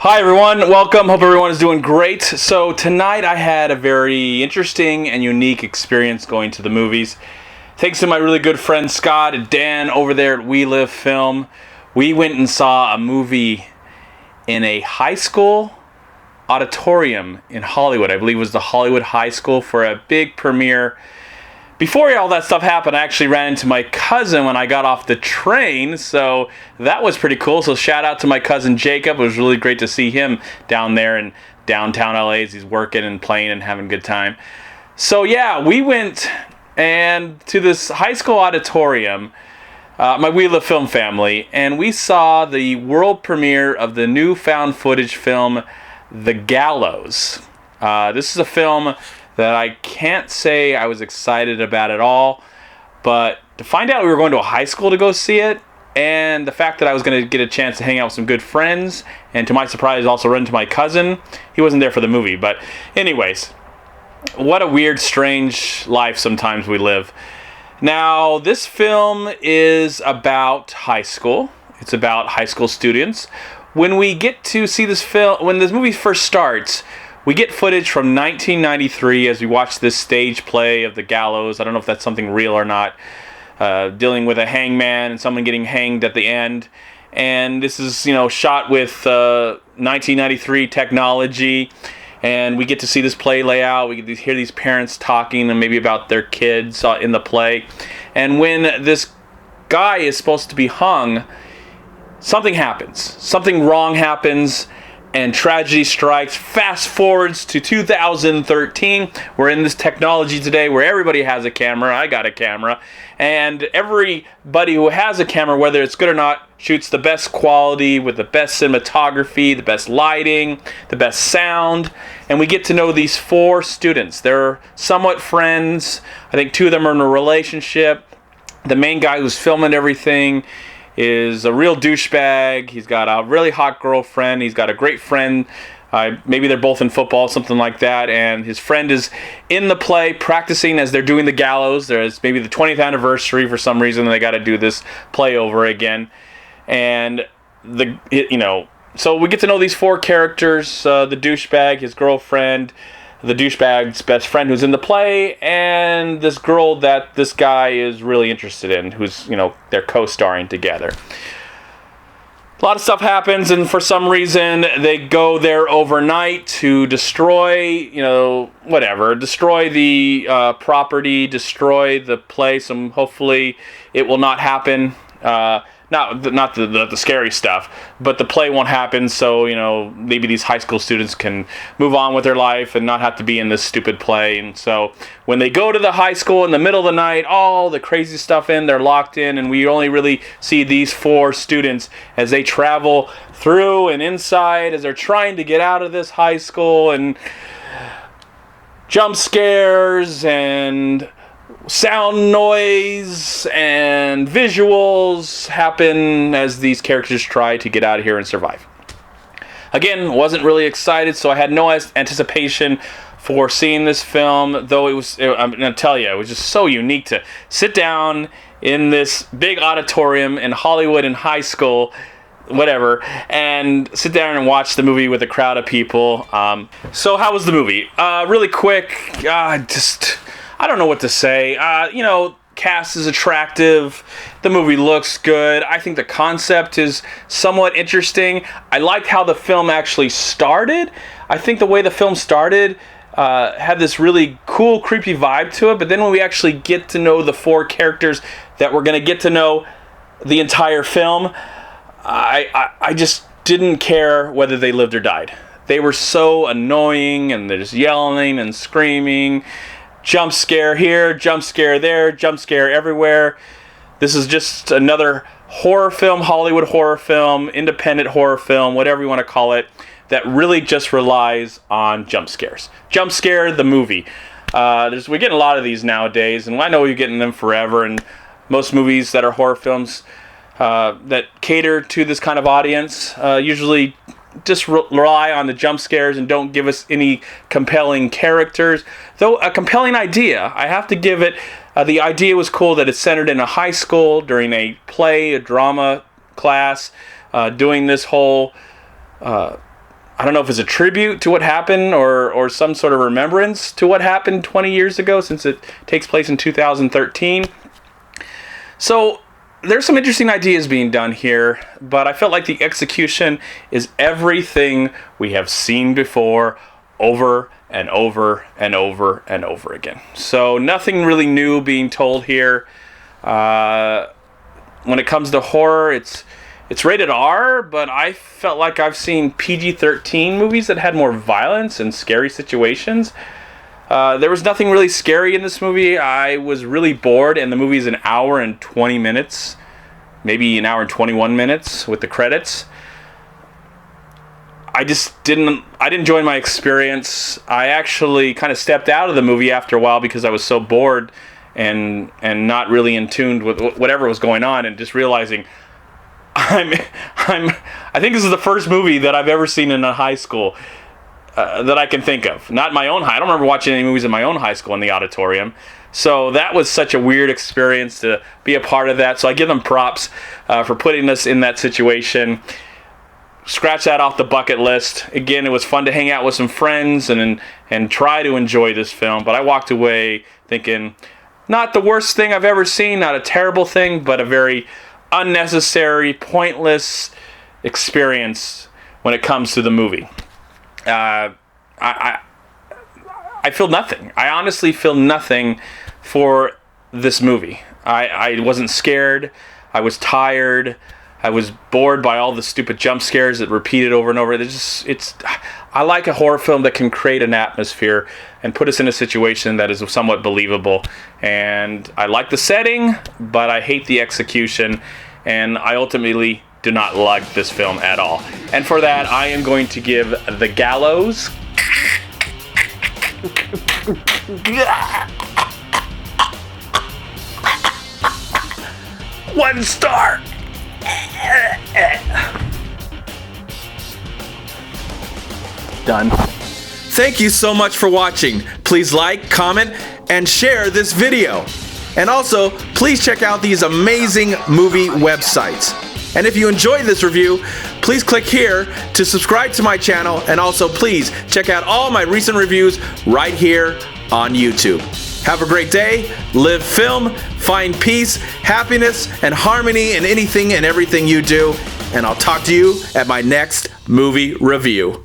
Hi everyone, welcome. Hope everyone is doing great. So tonight I had a very interesting and unique experience going to the movies. Thanks to my really good friend Scott and Dan over there at We Live Film, we went and saw a movie in a high school auditorium in Hollywood. I believe it was the Hollywood High School for a big premiere. Before all that stuff happened, I actually ran into my cousin when I got off the train, so that was pretty cool. So shout out to my cousin Jacob. It was really great to see him down there in downtown LA as he's working and playing and having a good time. So yeah, we went and to this high school auditorium, my We Live Film family, and we saw the world premiere of the new found footage film, The Gallows. This is a film that I can't say I was excited about at all, but to find out we were going to a high school to go see it, and the fact that I was going to get a chance to hang out with some good friends, and to my surprise also run into my cousin. He wasn't there for the movie, but anyways, what a weird, strange life sometimes we live. Now, this film is about high school. It's about high school students. When we get to see this film, when this movie first starts, we get footage from 1993 as we watch this stage play of The Gallows. I don't know if that's something real or not. Dealing with a hangman and someone getting hanged at the end. And this is, shot with 1993 technology. And we get to see this play lay out. We get to hear these parents talking and maybe about their kids in the play. And when this guy is supposed to be hung, something happens. Something wrong happens. And tragedy strikes. Fast forwards to 2013. We're in this technology today where everybody has a camera. I got a camera. And everybody who has a camera, whether it's good or not, shoots the best quality with the best cinematography, the best lighting, the best sound. And we get to know these four students. They're somewhat friends. I think two of them are in a relationship. The main guy who's filming everything is a real douchebag. He's got a really hot girlfriend. He's got a great friend. Maybe they're both in football, something like that. And his friend is in the play practicing as they're doing The Gallows. There's maybe the 20th anniversary for some reason. And they got to do this play over again. And so we get to know these four characters: the douchebag, his girlfriend, the douchebag's best friend who's in the play, and this girl that this guy is really interested in, who's, they're co-starring together. A lot of stuff happens, and for some reason, they go there overnight to destroy, destroy the property, destroy the place, and hopefully it will not happen. Not the scary stuff, but the play won't happen, so, maybe these high school students can move on with their life and not have to be in this stupid play. And so when they go to the high school in the middle of the night, all the crazy stuff they're locked in, and we only really see these four students as they travel through and inside as they're trying to get out of this high school, and jump scares and sound noise and visuals happen as these characters try to get out of here and survive. Again, wasn't really excited, so I had no anticipation for seeing this film, though I'm going to tell you, it was just so unique to sit down in this big auditorium in Hollywood in high school, whatever, and sit down and watch the movie with a crowd of people. So how was the movie? Really quick, I don't know what to say. Cast is attractive. The movie looks good. I think the concept is somewhat interesting. I liked how the film actually started. I think the way the film started had this really cool, creepy vibe to it. But then when we actually get to know the four characters that we're going to get to know the entire film, I just didn't care whether they lived or died. They were so annoying, and they're just yelling and screaming. Jump scare here, jump scare there, jump scare everywhere. This is just another horror film, Hollywood horror film, independent horror film, whatever you want to call it, that really just relies on jump scares. Jump Scare, the movie. We're getting a lot of these nowadays, and I know you're getting them forever, and most movies that are horror films that cater to this kind of audience usually just rely on the jump scares and don't give us any compelling characters. Though a compelling idea, I have to give it, the idea was cool that it's centered in a high school during a play, a drama class, doing this whole I don't know if it's a tribute to what happened or some sort of remembrance to what happened 20 years ago, since it takes place in 2013. So there's some interesting ideas being done here, but I felt like the execution is everything we have seen before, over and over and over and over again. So nothing really new being told here. When it comes to horror, it's rated R, but I felt like I've seen PG-13 movies that had more violence and scary situations. There was nothing really scary in this movie. I was really bored, and the movie is an hour and 20 minutes, maybe an hour and 21 minutes with the credits. I didn't enjoy my experience. I actually kind of stepped out of the movie after a while because I was so bored and not really in tune with whatever was going on, and just realizing I think this is the first movie that I've ever seen in a high school that I can think of. Not my own high. I don't remember watching any movies in my own high school in the auditorium. So that was such a weird experience to be a part of that. So I give them props for putting us in that situation. Scratch that off the bucket list. Again, it was fun to hang out with some friends and try to enjoy this film. But I walked away thinking, not the worst thing I've ever seen, not a terrible thing, but a very unnecessary, pointless experience when it comes to the movie. I feel nothing. I honestly feel nothing for this movie. I wasn't scared. I was tired. I was bored by all the stupid jump scares that repeated over and over. I like a horror film that can create an atmosphere and put us in a situation that is somewhat believable. And I like the setting, but I hate the execution. And I ultimately do not like this film at all. And for that, I am going to give The Gallows 1 star. Done. Thank you so much for watching. Please like, comment, and share this video. And also, please check out these amazing movie websites. And if you enjoyed this review, please click here to subscribe to my channel, and also please check out all my recent reviews right here on YouTube. Have a great day, live film, find peace, happiness, and harmony in anything and everything you do, and I'll talk to you at my next movie review.